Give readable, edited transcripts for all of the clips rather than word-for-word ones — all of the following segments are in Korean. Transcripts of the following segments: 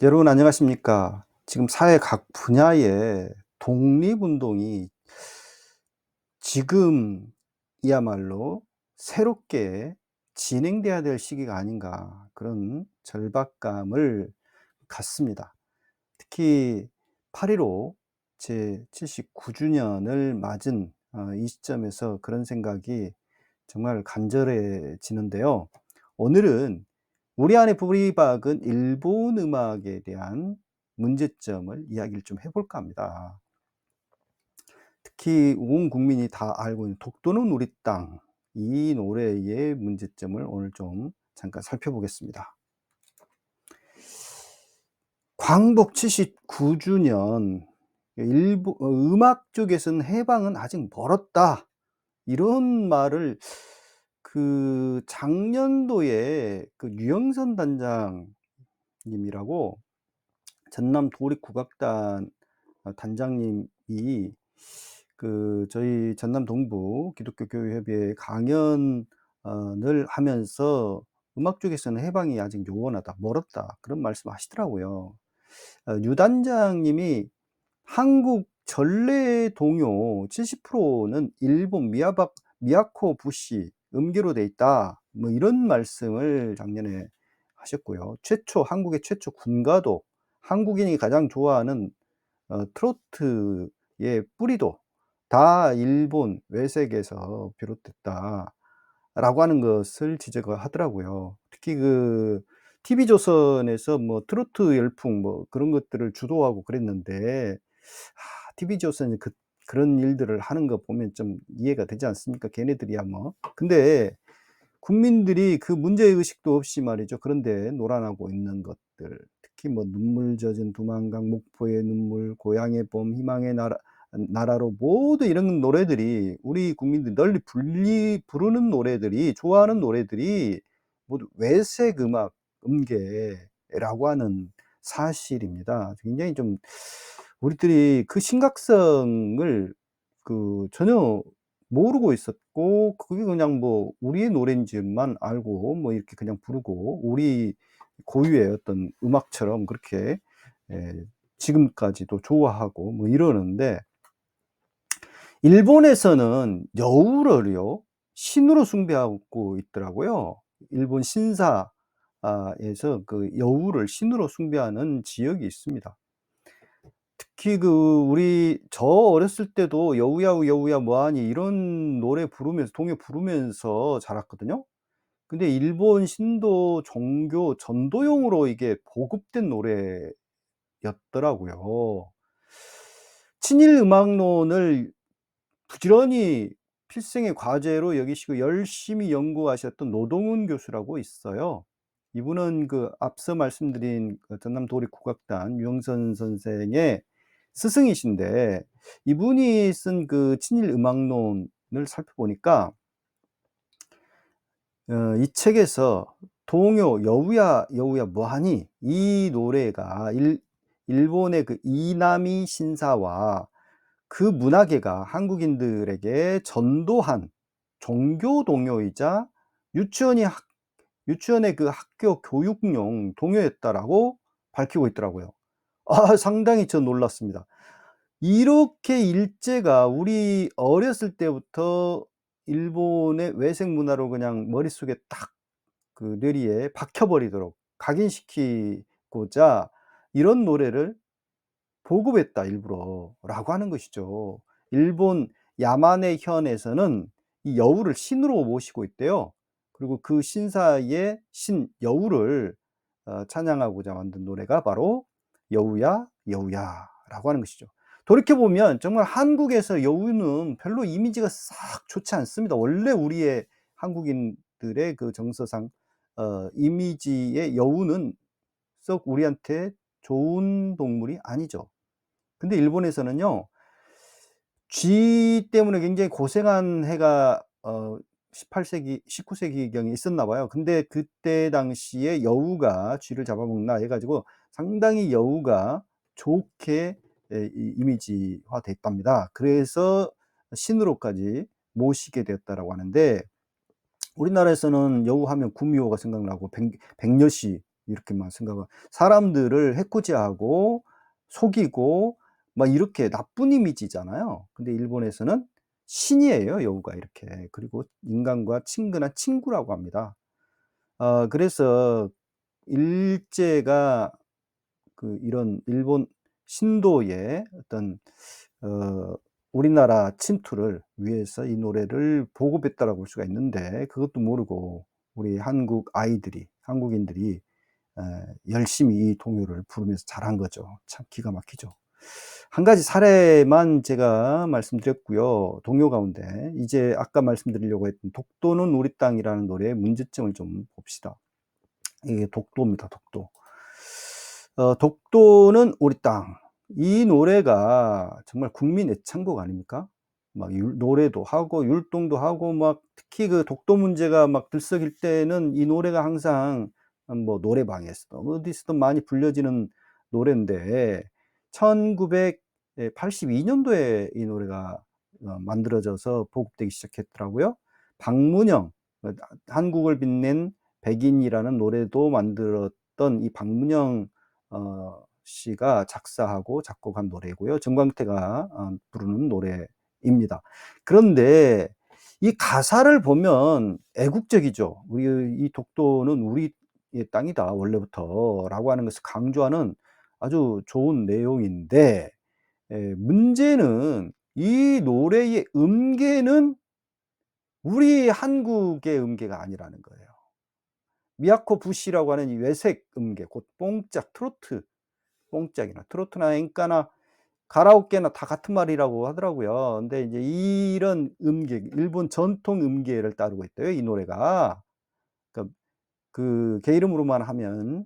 여러분 안녕하십니까? 지금 사회 각 분야의 독립운동이 지금이야말로 새롭게 진행돼야 될 시기가 아닌가 그런 절박감을 갖습니다. 특히 8.15 제79 주년을 맞은 이 시점에서 그런 생각이 정말 간절해지는데요. 오늘은 우리 안에 불이 박은 일본 음악에 대한 문제점을 이야기를 좀 해 볼까 합니다. 특히 온 국민이 다 알고 있는 독도는 우리 땅, 이 노래의 문제점을 오늘 좀 잠깐 살펴보겠습니다. 광복 79 주년, 음악 쪽에서는 해방은 아직 멀었다. 이런 말을 작년도에 유영선 단장님이라고 전남 도립국악단 단장님이 저희 전남 동부 기독교 교회협의회 강연 을 하면서 "음악 쪽에서는 해방이 아직 요원하다. 멀었다." 그런 말씀하시더라고요. 유 단장님이 한국 전래 동요 70%는 일본 미야코 부시 음계로 돼 있다. 뭐 이런 말씀을 작년에 하셨고요. 한국의 최초 군가도 한국인이 가장 좋아하는 트로트의 뿌리도 다 일본 외색에서 비롯됐다라고 하는 것을 지적을 하더라고요. 특히 TV조선에서 뭐 트로트 열풍 뭐 그런 것들을 주도하고 그랬는데 TV조선이 그런 일들을 하는 거 보면 좀 이해가 되지 않습니까? 걔네들이야 뭐. 근데 국민들이 그 문제의식도 없이 말이죠. 그런데 놀아나고 있는 것들, 특히 뭐 눈물 젖은 두만강, 목포의 눈물, 고향의 봄, 희망의 나라로 모두 이런 노래들이 우리 국민들이 널리 부르는 노래들이 좋아하는 노래들이 모두 외색 음악, 음계라고 하는 사실입니다. 굉장히 좀 우리들이 그 심각성을 전혀 모르고 있었고 그게 그냥 뭐 우리의 노래인지만 알고 뭐 이렇게 그냥 부르고 우리 고유의 어떤 음악처럼 그렇게 예 지금까지도 좋아하고 뭐 이러는데 일본에서는 여우를요 신으로 숭배하고 있더라고요. 일본 신사 에서 여우를 신으로 숭배하는 지역이 있습니다. 특히 저 어렸을 때도 "여우야우 여우야 뭐하니." 이런 노래 부르면서 동요 부르면서 자랐거든요. 근데 일본 신도 종교 전도용으로 이게 보급된 노래였더라고요. 친일 음악론을 부지런히 필생의 과제로 여기시고 열심히 연구하셨던 노동훈 교수라고 있어요. 이분은 앞서 말씀드린 전남 도립국악단 유영선 선생의 스승이신데 이분이 쓴 친일 음악론을 살펴보니까 이 책에서 동요 "여우야 여우야 뭐하니." 이 노래가 일본의 이나미 신사와 그 문화계가 한국인들에게 전도한 종교 동요이자 유치원이 학 유치원의 학교 교육용 동요였다라고 밝히고 있더라고요. 상당히 전 놀랐습니다. 이렇게 일제가 우리 어렸을 때부터 일본의 외색 문화로 그냥 머릿속에 딱 뇌리에 박혀 버리도록 각인시키고자 이런 노래를 보급했다 일부러라고 하는 것이죠. 일본 야마네 현에서는 이 여우를 신으로 모시고 있대요. 그리고 그 신사의 신 여우를 찬양하고자 만든 노래가 바로 "여우야 여우야"라고 하는 것이죠. 돌이켜 보면 정말 한국에서 여우는 별로 이미지가 싹 좋지 않습니다. 원래 우리의 한국인들의 정서상 이미지의 여우는 썩 우리한테 좋은 동물이 아니죠. 근데 일본에서는요. 쥐 때문에 굉장히 고생한 해가 18세기 19세기경에 있었나 봐요. 근데 그때 당시에 여우가 쥐를 잡아먹나 해 가지고 상당히 여우가 좋게 이 이미지화 됐답니다. 그래서 신으로까지 모시게 되었다라고 하는데 우리나라에서는 여우 하면 구미호가 생각나고 백려시 이렇게만 생각하 사람들을 해코지하고 속이고 막 이렇게 나쁜 이미지잖아요. 근데 일본에서는 신이에요, 여우가 이렇게. 그리고 인간과 친근한 친구라고 합니다. 그래서 일제가 이런 일본 신도의 어떤 어 우리나라 침투를 위해서 이 노래를 보급했다라고 볼 수가 있는데, 그것도 모르고 우리 한국인들이 열심히 이 동요를 부르면서 잘한 거죠. 참 기가 막히죠. 한 가지 사례만 제가 말씀드렸고요, 동요 가운데. 이제 아까 말씀드리려고 했던 독도는 우리 땅이라는 노래의 문제점을 좀 봅시다. 이게 독도입니다, 독도. 독도는 우리 땅. 이 노래가 정말 국민 애창곡 아닙니까? 막 노래도 하고 율동도 하고 막 특히 그 독도 문제가 막 들썩일 때는 이 노래가 항상 뭐 노래방에서든 어디서든 많이 불려지는 노랜데, 1982 년도에 이 노래가 만들어져서 보급되기 시작했더라고요. 박문영, 한국을 빛낸 백인이라는 노래도 만들었던 이 박문영 씨가 작사하고 작곡한 노래고요. 정광태가 부르는 노래입니다. 그런데 이 가사를 보면 애국적이죠. 이 독도는 우리의 땅이다 원래부터라고 하는 것을 강조하는 아주 좋은 내용인데, 문제는 이 노래의 음계는 우리 한국의 음계가 아니라는 거예요. 미야코 부시라고 하는 이 외색 음계, 곧 뽕짝, 트로트, 뽕짝이나 트로트나 엔카나 가라오케나 다 같은 말이라고 하더라고요. 근데 이제 이런 음계, 일본 전통 음계를 따르고 있대요, 이 노래가. 그러니까 개 이름으로만 하면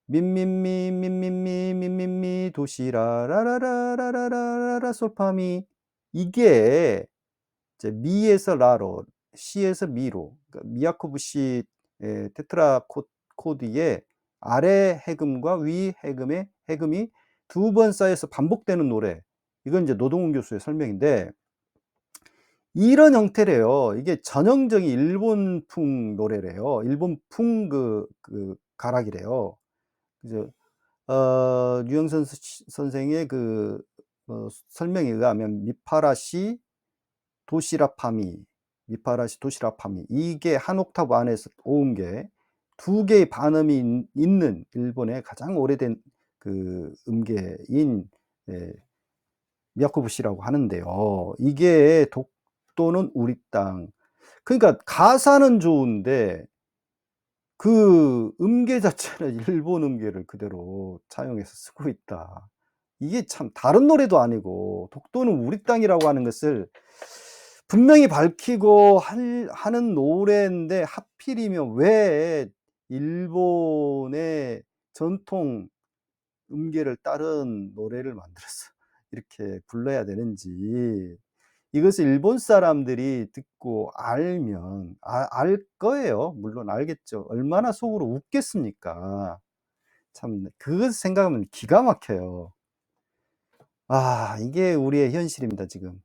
민민미 민민미 민민미 도시라 라라라라라라라 솔파미, 이게 이제 미에서 라로, 시에서 미로, 그러니까 미야코부시 테트라 코드의 아래 해금과 위 해금의 해금이 두 번 쌓여서 반복되는 노래. 이건 이제 노동훈 교수의 설명인데, 이런 형태래요. 이게 전형적인 일본풍 노래래요. 일본풍 가락이래요. 그죠? 유영선 선생의 설명에 의하면 미파라시 도시라파미, 미파라시 도시라파미, 이게 한 옥타브 안에서 5음계, 2개의 반음이 있는 일본의 가장 오래된 음계인 미야코부시라고 하는데요. 이게 독도는 우리 땅. 그러니까 가사는 좋은데 음계 자체는 일본 음계를 그대로 차용해서 쓰고 있다. 이게 참 다른 노래도 아니고 독도는 우리 땅이라고 하는 것을 분명히 밝히고 하는 노래인데, 하필이면 왜 일본의 전통 음계를 따른 노래를 만들어서 이렇게 불러야 되는지, 이것을 일본 사람들이 듣고 알면 알 거예요. 물론 알겠죠. 얼마나 속으로 웃겠습니까. 참 그것 생각하면 기가 막혀요. 이게 우리의 현실입니다, 지금.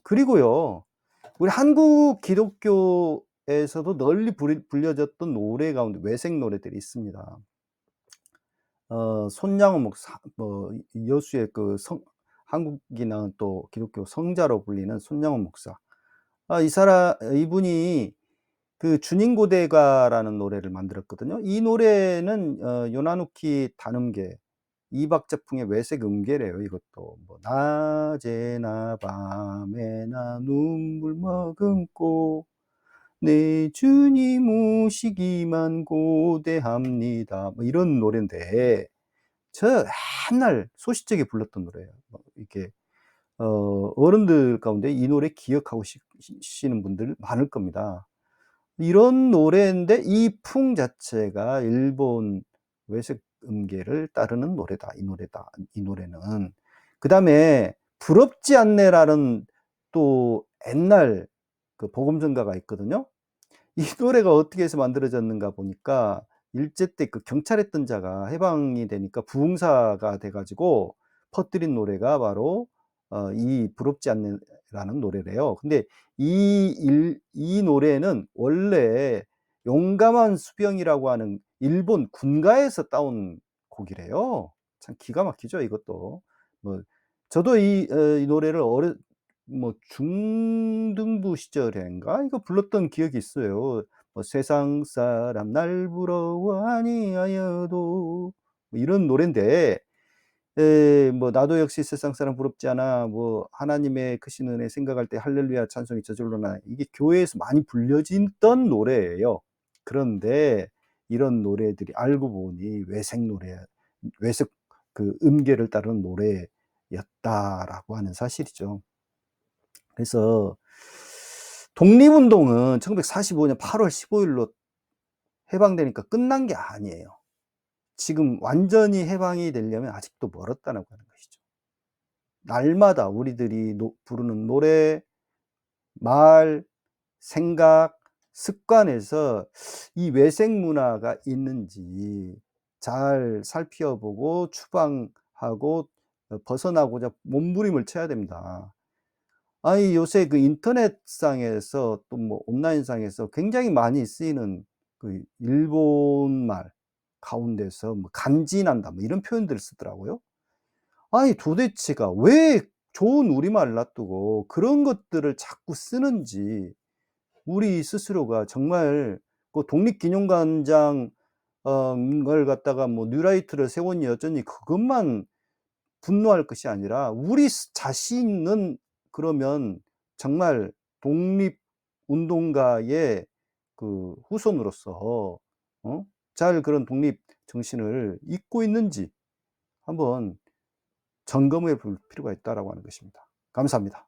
그리고요, 우리 한국 기독교에서도 널리 불려졌던 노래 가운데 외색 노래들이 있습니다. 손양호 목사, 여수의 한국이나 또 기독교 성자로 불리는 손양호 목사. 이분이 주님고대가라는 노래를 만들었거든요. 이 노래는 요나누키 단음계, 이박자풍의 외색 음계래요. 이것도 낮에나 밤에나 눈물 머금고 내 주님 오시기만 고대합니다. 이런 노래인데, 저 옛날 소시적에 불렀던 노래예요. 이렇게 어른들 가운데 이 노래 기억하고 시는 분들 많을 겁니다. 이런 노래인데 이 풍 자체가 일본 외색 음계를 따르는 노래다. 이 노래는. 그다음에 부럽지 않네라는 또 옛날 복음성가가 있거든요. 이 노래가 어떻게 해서 만들어졌는가 보니까, 일제 때 경찰했던 자가 해방이 되니까 부흥사가 돼 가지고 퍼뜨린 노래가 바로 이 부럽지 않네라는 노래래요. 근데 이 노래는 원래 용감한 수병이라고 하는 일본 군가에서 따온 곡이래요. 참 기가 막히죠 이것도. 뭐 저도 이 노래를 중등부 시절인가 이거 불렀던 기억이 있어요. 뭐 세상 사람 날 부러워 아니하여도 뭐 이런 노랜데, 뭐 나도 역시 세상 사람 부럽지 않아, 뭐 하나님의 크신 은혜 생각할 때 할렐루야 찬송이 저절로 나, 이게 교회에서 많이 불려지던 노래예요. 그런데 이런 노래들이 알고 보니 외색 노래, 외색 그 음계를 따르는 노래였다라고 하는 사실이죠. 그래서 독립운동은 1945년 8월 15일로 해방되니까 끝난 게 아니에요. 지금 완전히 해방이 되려면 아직도 멀었다라고 하는 것이죠. 날마다 우리들이 부르는 노래, 말, 생각, 습관에서 이 외색 문화가 있는지 잘 살펴보고 추방하고 벗어나고자 몸부림을 쳐야 됩니다. 아니 요새 그 인터넷상에서 또 뭐 온라인상에서 굉장히 많이 쓰이는 그 일본말 가운데서 뭐 "간지난다." 뭐 이런 표현들을 쓰더라고요. 아니 도대체가 왜 좋은 우리말 놔두고 그런 것들을 자꾸 쓰는지, 우리 스스로가 정말 그 독립기념관장 걸 갖다가 뭐 뉴라이트를 세웠니 어쩌니 그것만 분노할 것이 아니라 우리 자신은 그러면 정말 독립운동가의 그 후손으로서 잘 그런 독립 정신을 잇고 있는지 한번 점검해 볼 필요가 있다라고 하는 것입니다. 감사합니다.